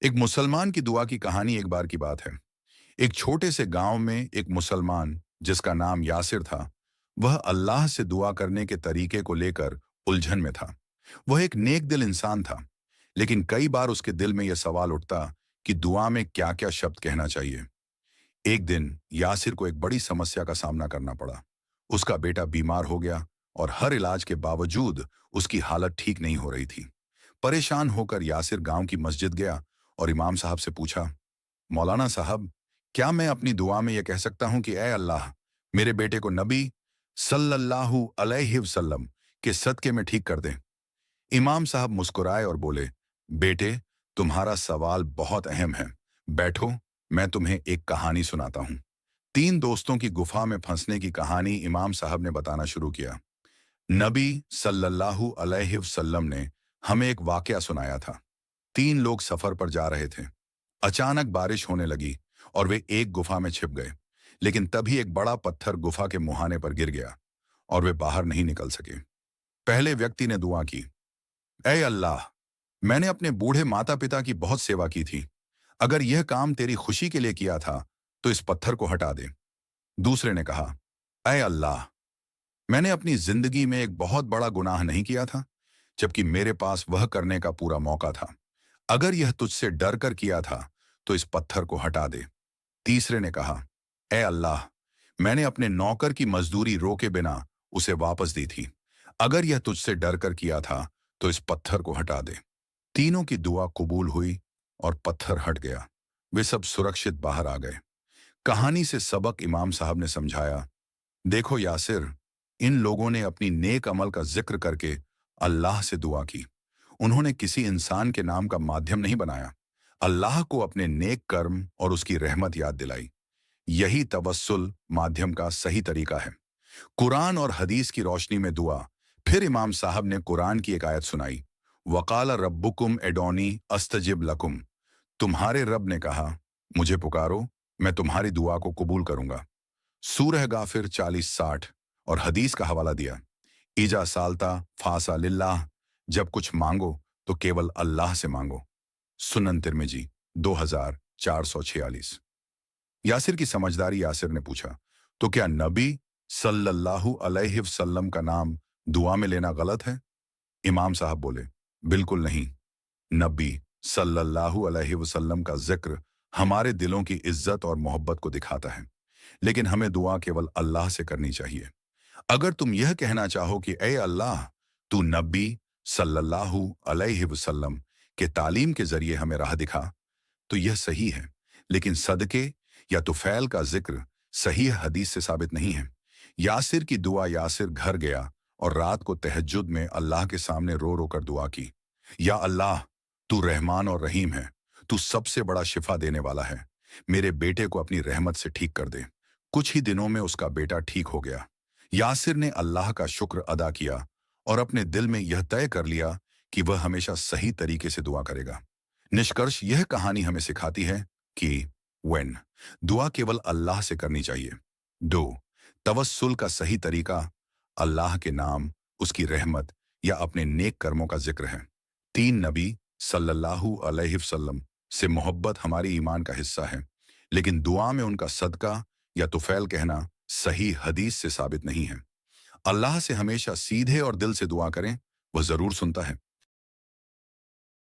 एक मुसलमान की दुआ की कहानी एक बार की बात है। एक छोटे से गांव में एक मुसलमान जिसका नाम यासिर था, वह अल्लाह से दुआ करने के तरीके को लेकर उलझन में था। वह एक नेक दिल इंसान था, लेकिन कई बार उसके दिल में यह सवाल उठता कि दुआ में क्या-क्या शब्द कहना चाहिए। एक दिन यासिर को एक बड़ी समस्या का सामना करना पड़ा। उसका बेटा बीमार हो गया और हर इलाज के बावजूद उसकी हालत ठीक नहीं हो रही थी। परेशान होकर यासिर गांव की मस्जिद गया और इमाम साहब से पूछा, मौलाना साहब, क्या मैं अपनी दुआ में यह कह सकता हूं कि ए अल्लाह, मेरे बेटे को नबी सल्लल्लाहु अलैहि वसल्लम के सदके में ठीक कर दें। इमाम साहब मुस्कुराए और बोले, बेटे, तुम्हारा सवाल बहुत अहम है। बैठो, मैं तुम्हें एक कहानी सुनाता हूं। तीन दोस्तों की गुफा में फंसने की कहानी इमाम साहब ने बताना शुरू किया। नबी सल्लल्लाहु अलैहि वसल्लम ने हमें एक वाकया सुनाया था। तीन लोग सफर पर जा रहे थे। अचानक बारिश होने लगी और वे एक गुफा में छिप गए। लेकिन तभी एक बड़ा पत्थर गुफा के मुहाने पर गिर गया और वे बाहर नहीं निकल सके। पहले व्यक्ति ने दुआ की, ऐ अल्लाह, मैंने अपने बूढ़े माता पिता की बहुत सेवा की थी। अगर यह काम तेरी खुशी के लिए किया था तो इस पत्थर को हटा दे। दूसरे ने कहा, ऐ अल्लाह, मैंने अपनी जिंदगी में एक बहुत बड़ा गुनाह नहीं किया था, जबकि मेरे पास वह करने का पूरा मौका था। अगर यह तुझसे डर कर किया था तो इस पत्थर को हटा दे। तीसरे ने कहा, ए अल्लाह, मैंने अपने नौकर की मजदूरी रोके बिना उसे वापस दी थी। अगर यह तुझसे डर कर किया था तो इस पत्थर को हटा दे। तीनों की दुआ कबूल हुई और पत्थर हट गया। वे सब सुरक्षित बाहर आ गए। कहानी से सबक इमाम साहब ने समझाया, देखो यासिर, इन लोगों ने अपनी नेक अमल का जिक्र करके अल्लाह से दुआ की। उन्होंने किसी इंसान के नाम का माध्यम नहीं बनाया। अल्लाह को अपने नेक कर्म और उसकी रहमत याद दिलाई। यही तवस्सुल माध्यम का सही तरीका है। कुरान और हदीस की रोशनी में दुआ। फिर इमाम साहब ने कुरान की एक आयत सुनाई, वकाल रब्बुकुम एडोनी अस्तजिब लकुम। तुम्हारे रब ने कहा, मुझे पुकारो, मैं तुम्हारी दुआ को कबूल करूंगा। सूरह गाफिर 40-60। और हदीस का हवाला दिया, इजा सालता फासा लिल्लाह, जब कुछ मांगो तो केवल अल्लाह से मांगो। सुनन तिर्मिजी 2446। यासिर की समझदारी। यासिर ने पूछा, तो क्या नबी सल्लल्लाहु अलैहि वसल्लम का नाम दुआ में लेना गलत है? इमाम साहब बोले, बिल्कुल नहीं। नबी सल्लल्लाहु अलैहि वसल्लम का जिक्र हमारे दिलों की इज्जत और मोहब्बत को दिखाता है, लेकिन हमें दुआ केवल अल्लाह से करनी चाहिए। अगर तुम यह कहना चाहो कि ए अल्लाह, तू नबी सल्लल्लाहु अलैहि वसल्लम के तालीम के जरिए हमें राह दिखा, तो यह सही है, लेकिन सदके या तुफैल का जिक्र सही हदीस से साबित नहीं है। यासिर की दुआ। यासिर घर गया और रात को तहज्जुद में अल्लाह के सामने रो रो कर दुआ की, या अल्लाह, तू रहमान और रहीम है, तू सबसे बड़ा शिफा देने वाला है। मेरे बेटे को अपनी रहमत से ठीक कर दे। कुछ ही दिनों में उसका बेटा ठीक हो गया। यासिर ने अल्लाह का शुक्र अदा किया और अपने दिल में यह तय कर लिया कि वह हमेशा सही तरीके से दुआ करेगा। निष्कर्ष, यह कहानी हमें सिखाती है कि वेन दुआ केवल अल्लाह से करनी चाहिए। 2. तवस्सुल का सही तरीका अल्लाह के नाम, उसकी रहमत या अपने नेक कर्मों का जिक्र है। 3. नबी सल्लल्लाहु अलैहि वसल्लम से मोहब्बत हमारी ईमान का हिस्सा है, लेकिन दुआ में उनका सदका या तुफैल कहना सही हदीस से साबित नहीं है। अल्लाह से हमेशा सीधे और दिल से दुआ करें, वह जरूर सुनता है।